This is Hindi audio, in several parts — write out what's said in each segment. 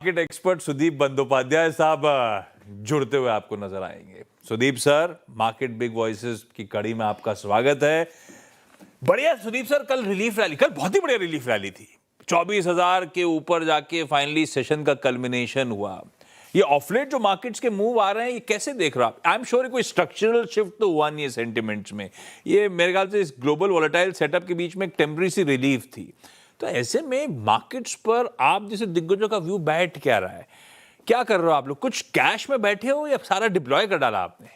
मार्केट एक्सपर्ट सुदीप बंदोपाध्याय साहब जुड़ते हुए आपको नजर आएंगे। Sudeep sir, market big voices की कड़ी में आपका स्वागत है। बढ़िया सुदीप सर, कल रिलीफ रैली, कल बहुत ही बढ़िया रिलीफ रैली थी। 24,000 के ऊपर जाके फाइनली सेशन का कल्मिनेशन हुआ। ये ऑफलेट जो मार्केट्स के मूव आ रहे हैं, ये कैसे देख रहा आप? आई एम श्योर कोई स्ट्रक्चरल शिफ्ट तो हुआ नहीं है सेंटिमेंट्स में। ये मेरे ख्याल से इस ग्लोबल वोलेटाइल सेटअप के बीच में एक टेम्पररी सी रिलीफ थी। तो ऐसे में मार्केट्स पर आप जैसे दिग्गजों का व्यू बैठ क्या रहा है? क्या कर रहे हो आप लोग? कुछ कैश में बैठे हो या सारा डिप्लॉय कर डाला आपने?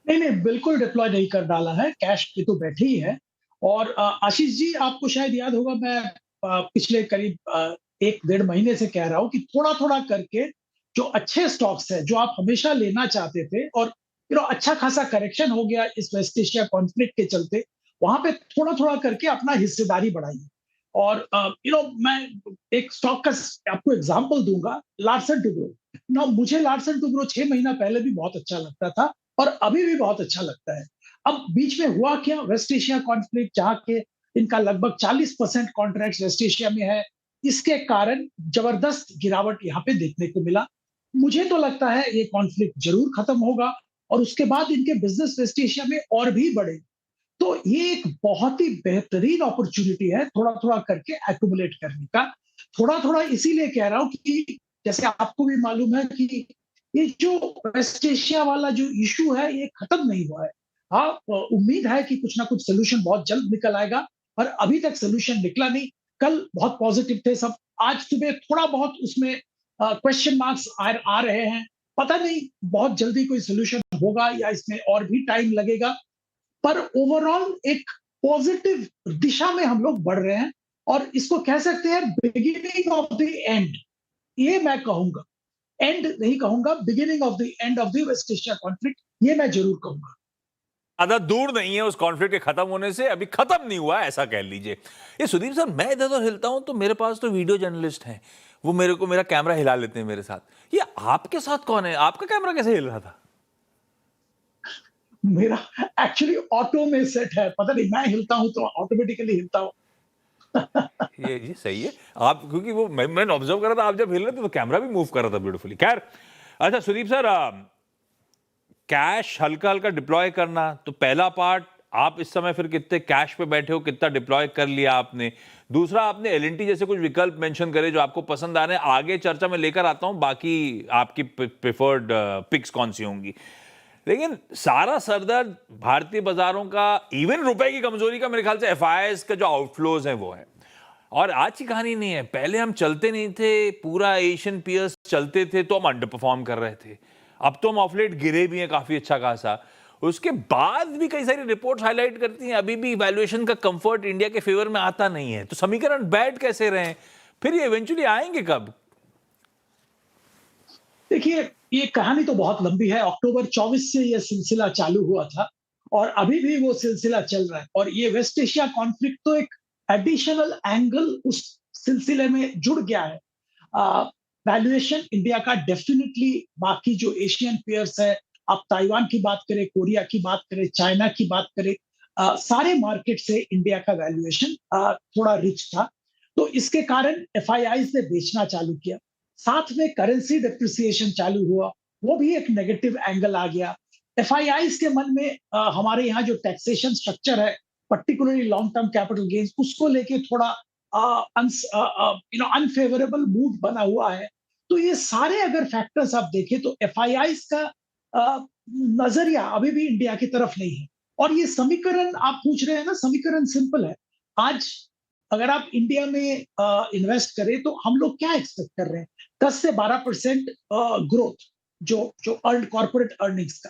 नहीं नहीं, बिल्कुल डिप्लॉय नहीं कर डाला है। कैश पे तो बैठे ही है। और आशीष जी, आपको शायद याद होगा, मैं पिछले करीब 1 डेढ़ महीने से कह रहा हूँ कि थोड़ा थोड़ा करके जो अच्छे स्टॉक्स है, जो आप हमेशा लेना चाहते थे, और अच्छा खासा करेक्शन हो गया इस वेस्ट एशिया कॉन्फ्लिक्ट के चलते, वहां पे थोड़ा थोड़ा करके अपना हिस्सेदारी बढ़ाइए। और मैं एक स्टॉक का आपको एग्जांपल दूंगा, लार्सन टुब्रो। ना, मुझे लार्सन टुब्रो 6 महीना पहले भी बहुत अच्छा लगता था और अभी भी बहुत अच्छा लगता है। अब बीच में हुआ क्या, वेस्ट एशिया कॉन्फ्लिक्ट, जहाँ के इनका लगभग 40% कॉन्ट्रैक्ट वेस्ट एशिया में है, इसके कारण जबरदस्त गिरावट यहाँ पे देखने को मिला। मुझे तो लगता है ये कॉन्फ्लिक्ट जरूर खत्म होगा और उसके बाद इनके बिजनेस वेस्ट एशिया में और भी बढ़े। तो ये एक बहुत ही बेहतरीन अपॉर्चुनिटी है थोड़ा थोड़ा करके एक्यूमुलेट करने का। थोड़ा थोड़ा इसीलिए कह रहा हूँ कि जैसे आपको भी मालूम है कि ये जो वेस्ट एशिया वाला जो इशू है, ये खत्म नहीं हुआ है। हाँ, उम्मीद है कि कुछ ना कुछ सोल्यूशन बहुत जल्द निकल आएगा, पर अभी तक सोल्यूशन निकला नहीं। कल बहुत पॉजिटिव थे सब, आज सुबह थोड़ा बहुत उसमें क्वेश्चन मार्क्स आ रहे हैं। पता नहीं बहुत जल्दी कोई सोल्यूशन होगा या इसमें और भी टाइम लगेगा, पर ओवरऑल एक पॉजिटिव दिशा में हम लोग बढ़ रहे हैं। और इसको कह सकते हैं बिगिनिंग ऑफ द एंड, ये मैं कहूंगा। एंड नहीं कहूंगा, beginning of the end of the West Asia conflict, ये मैं जरूर कहूंगा। ज्यादा दूर नहीं है उस कॉन्फ्लिक्ट के खत्म होने से, अभी खत्म नहीं हुआ ऐसा कह लीजिए। ये सुदीप सर, मैं इधर उधर हिलता हूं तो मेरे पास तो वीडियो जर्नलिस्ट हैं, वो मेरे को मेरा कैमरा हिला लेते हैं मेरे साथ। ये आपके साथ कौन है? आपका कैमरा कैसे हिल रहा था? मेरा एक्चुअली ऑटो में सेट है, पता नहीं, मैं हिलता हूं तो ऑटोमेटिकली हिलता हूं। ये सही है। आप, क्योंकि वो मैंने ऑब्जर्व करा था, आप जब हिल रहे थे तो कैमरा भी मूव कर रहा था ब्यूटीफुली। खैर, अच्छा सुदीप सर, कैश हल्का हल्का डिप्लॉय करना, तो पहला पार्ट, आप इस समय फिर कितने कैश पे बैठे हो, कितना डिप्लॉय कर लिया आपने? दूसरा, आपने एलएनटी जैसे कुछ विकल्प मेंशन करे जो आपको पसंद आ रहे हैं, आगे चर्चा में लेकर आता हूं, बाकी आपकी प्रेफर्ड पिक्स कौन सी होंगी। लेकिन सारा सरदर्द भारतीय बाजारों का, इवन रुपए की कमजोरी का, मेरे ख्याल से एफआईआईज का जो आउटफ्लोज है वो है। और आज की कहानी नहीं है, पहले हम चलते नहीं थे, पूरा एशियन पीयर्स चलते थे तो हम अंडर परफॉर्म कर रहे थे। अब तो हम ऑफलेट गिरे भी हैं काफी अच्छा खासा। उसके बाद भी कई सारी रिपोर्ट्स हाईलाइट करती हैं अभी भी वैल्यूएशन का कंफर्ट इंडिया के फेवर में आता नहीं है। तो समीकरण बैठ कैसे रहे, फिर ये इवेंचुअली आएंगे कब? देखिए, ये कहानी तो बहुत लंबी है। अक्टूबर 24 से ये सिलसिला चालू हुआ था और अभी भी वो सिलसिला चल रहा है। और ये वेस्ट एशिया कॉन्फ्लिक्ट तो एक एडिशनल एंगल उस सिलसिले में जुड़ गया है। वैल्यूएशन इंडिया का डेफिनेटली बाकी जो एशियन पेयर्स है, आप ताइवान की बात करें, कोरिया की बात करें, चाइना की बात करें, सारे मार्केट से इंडिया का वैल्यूएशन थोड़ा रिच था। तो इसके कारण एफआईआईज ने बेचना चालू किया। साथ में करेंसी डिप्रिसिएशन चालू हुआ, वो भी एक नेगेटिव एंगल आ गया। एफआईआईज के मन में हमारे यहाँ जो टैक्सेशन स्ट्रक्चर है, particularly long term capital gains, उसको लेके थोड़ा अनफेवरेबल मूड बना हुआ है। तो ये सारे अगर फैक्टर्स आप देखें तो एफआईआईज का नजरिया अभी भी इंडिया की तरफ नहीं है। और ये समीकरण आप पूछ रहे हैं ना, समीकरण सिंपल है। आज अगर आप इंडिया में इन्वेस्ट करें तो हम लोग क्या एक्सपेक्ट कर रहे हैं? 10 से 12% ग्रोथ, जो जो अर्न कॉर्पोरेट अर्निंग्स का।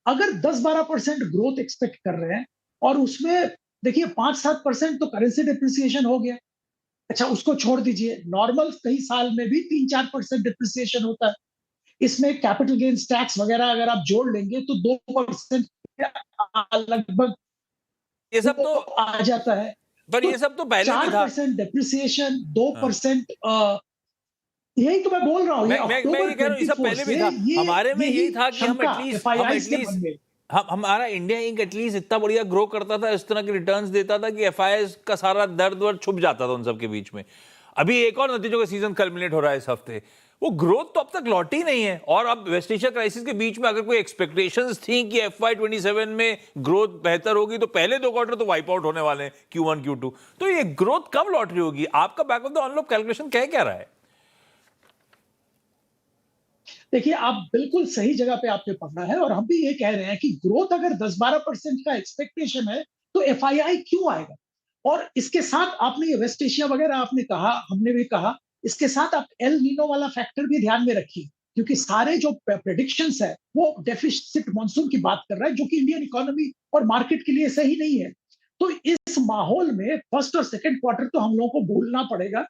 अगर 10-12% ग्रोथ एक्सपेक्ट कर रहे हैं और उसमें देखिए 5-7% तो करेंसी डिप्रिसिएशन हो गया। अच्छा, उसको छोड़ दीजिए, नॉर्मल कई साल में भी 3-4% डिप्रिसिएशन होता है। इसमें कैपिटल गेन्स टैक्स वगैरह अगर आप जोड़ लेंगे तो 2% लगभग ये सब तो, आ जाता है। पर तो ये सब तो पहले भी था। 4% डिप्रिसिएशन, हाँ। 2%, यही तो मैं बोल रहा हूँ। ये मैं अक्टूबर ये कह रहा हूँ, ये सब 24 पहले भी से था। ये हमारे में यही यही था कि हम शंका एटलीस्ट एफआईआई के मन में। हम हमारा इंडिया इंक एटलीस्ट इतना बढ़िया ग्रो करता था, इस तरह के रिटर्न्स देता था कि एफआईआई का सारा दर्द वर्द छुप जाता था उन सब के बीच में। अभी एक और नतीजों का सीजन कल्मिनेट हो रहा है इस हफ्ते, वो ग्रोथ तो अब तक लौटी नहीं है। और अब वेस्ट एशिया क्राइसिस के बीच में अगर कोई एक्सपेक्टेशंस थी कि FY27 में ग्रोथ बेहतर होगी, तो पहले 2 क्वार्टर तो वाइप आउट होने वाले हैं, Q1 Q2। तो ये ग्रोथ कब लौट रही होगी? आपका back of the envelope calculation कह क्या रहा है? देखिए, आप बिल्कुल सही जगह पे आपने पकड़ा है और हम भी ये कह रहे हैं कि ग्रोथ अगर 10-12% का एक्सपेक्टेशन है, तो एफआईआई क्यों आएगा? और इसके साथ आपने ये वेस्ट एशिया वगैरह आपने कहा, हमने भी कहा, इसके साथ आप एल नीनो वाला फैक्टर भी ध्यान में रखिए, क्योंकि सारे जो प्रेडिक्शंस है, वो डेफिसिट मॉनसून की बात कर रहा है, जो कि इंडियन इकोनॉमी और मार्केट के लिए सही नहीं है। तो इस माहौल में फर्स्ट और सेकंड क्वार्टर तो हम लोगों को भूलना पड़ेगा।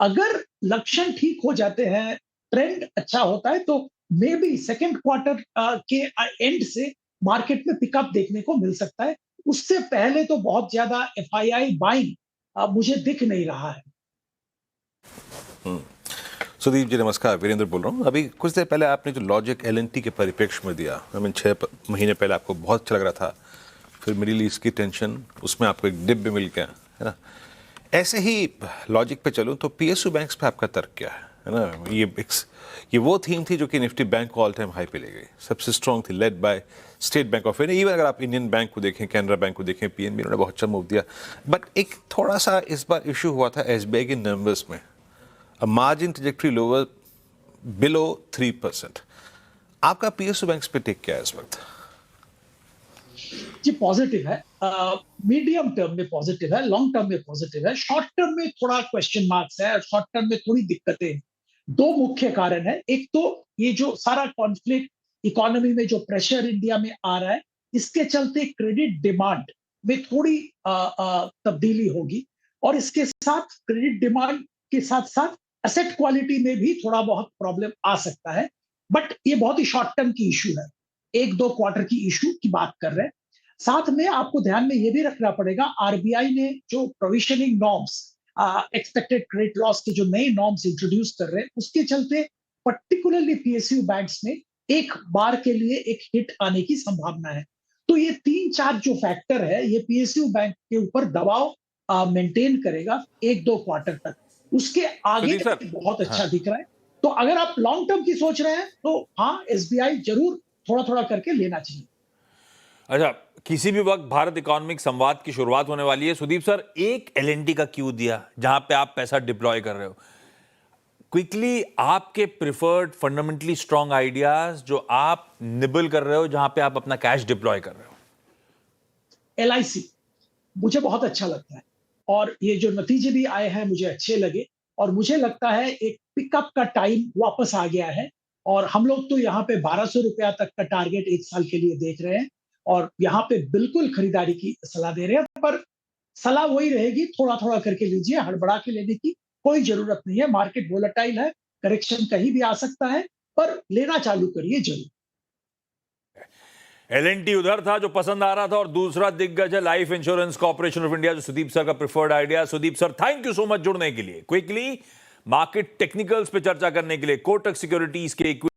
अगर लक्षण ठीक हो जाते हैं, ट्रेंड अच्छा होता है, तो मे बी सेकेंड क्वार्टर के एंड से मार्केट में पिकअप देखने को मिल सकता है। उससे पहले तो बहुत ज्यादा एफआईआई बाइंग मुझे दिख नहीं रहा है। सुदीप जी नमस्कार, वीरेंद्र बोल रहा हूँ। अभी कुछ देर पहले आपने जो लॉजिक एलएनटी के परिप्रेक्ष्य में दिया, 6 महीने पहले आपको बहुत अच्छा लग रहा था, फिर मिडिल ईस्ट की टेंशन, उसमें आपको एक डिप भी मिल गया, है ना। ऐसे ही लॉजिक पे चलूँ तो पीएसयू बैंक्स पे आपका तर्क क्या है ना। ये वो थीम थी जो कि निफ्टी बैंक को ऑल टाइम हाई पे ले गई, सबसे स्ट्रॉन्ग थी, led by state bank of India. Even अगर आप इंडियन बैंक को देखें, कैनरा बैंक को देखें, पीएनबी, उन्होंने बहुत अच्छा मूव दिया। बट एक थोड़ा सा इस बार इशू हुआ था एसबीआई के नंबर्स में, a margin trajectory lower below 3%. आपका पीएसयू बैंक्स पे टेक क्या है इस वक्त? जी पॉजिटिव है, मीडियम टर्म में पॉजिटिव है, लॉन्ग टर्म में पॉजिटिव है, शॉर्ट टर्म में थोड़ा क्वेश्चन मार्क्स है, शॉर्ट टर्म में थोड़ी दिक्कतें हैं। दो मुख्य कारण है। एक तो ये जो सारा कॉन्फ्लिक्ट, इकोनॉमी में जो प्रेशर इंडिया में आ रहा है, इसके चलते क्रेडिट डिमांड में थोड़ी तब्दीली होगी, और इसके साथ क्रेडिट डिमांड के साथ साथ एसेट क्वालिटी में भी थोड़ा बहुत प्रॉब्लम आ सकता है। बट ये बहुत ही शॉर्ट टर्म की इशू है, 1-2 क्वार्टर की इशू की बात कर रहे हैं। साथ में आपको ध्यान में ये भी रखना पड़ेगा, आरबीआई ने जो provisioning norms, expected credit loss के जो नए नॉर्म्स इंट्रोड्यूस कर रहे हैं, उसके चलते पर्टिकुलरली पीएसयू बैंक्स में एक बार के लिए एक हिट आने की संभावना है। तो ये 3-4 जो फैक्टर है, ये पीएसयू बैंक के ऊपर दबाव मेंटेन करेगा 1-2 क्वार्टर तक। उसके आगे सुदीप सर, बहुत अच्छा हाँ, दिख रहा है। तो अगर आप लॉन्ग टर्म की सोच रहे हैं, तो हाँ, एसबीआई जरूर थोड़ा थोड़ा करके लेना चाहिए। अच्छा, किसी भी वक्त भारत इकोनॉमिक संवाद की शुरुआत होने वाली है। सुदीप सर, एक एलएनटी का क्यू दिया जहां पे आप पैसा डिप्लॉय कर रहे हो, क्विकली आपके प्रिफर्ड फंडामेंटली स्ट्रॉन्ग आइडियाज जो आप निबल कर रहे हो, जहां पे आप अपना कैश डिप्लॉय कर रहे हो। एलआईसी मुझे बहुत अच्छा लगता है, और ये जो नतीजे भी आए हैं मुझे अच्छे लगे, और मुझे लगता है एक पिकअप का टाइम वापस आ गया है। और हम लोग तो यहाँ पे 1200 रुपया तक का टारगेट 1 साल के लिए देख रहे हैं, और यहाँ पे बिल्कुल खरीदारी की सलाह दे रहे हैं। पर सलाह वही रहेगी, थोड़ा थोड़ा करके लीजिए, हड़बड़ा के लेने की कोई जरूरत नहीं है। मार्केट वोलेटाइल है, करेक्शन कहीं भी आ सकता है, पर लेना चालू करिए जरूर। एलएनटी उधर था जो पसंद आ रहा था, और दूसरा दिग्गज है लाइफ इंश्योरेंस कॉर्पोरेशन ऑफ इंडिया, जो सुदीप सर का preferred idea. Sudeep sir, thank you so much जुड़ने के लिए। क्विकली मार्केट टेक्निकल्स पे चर्चा करने के लिए कोटक सिक्योरिटीज के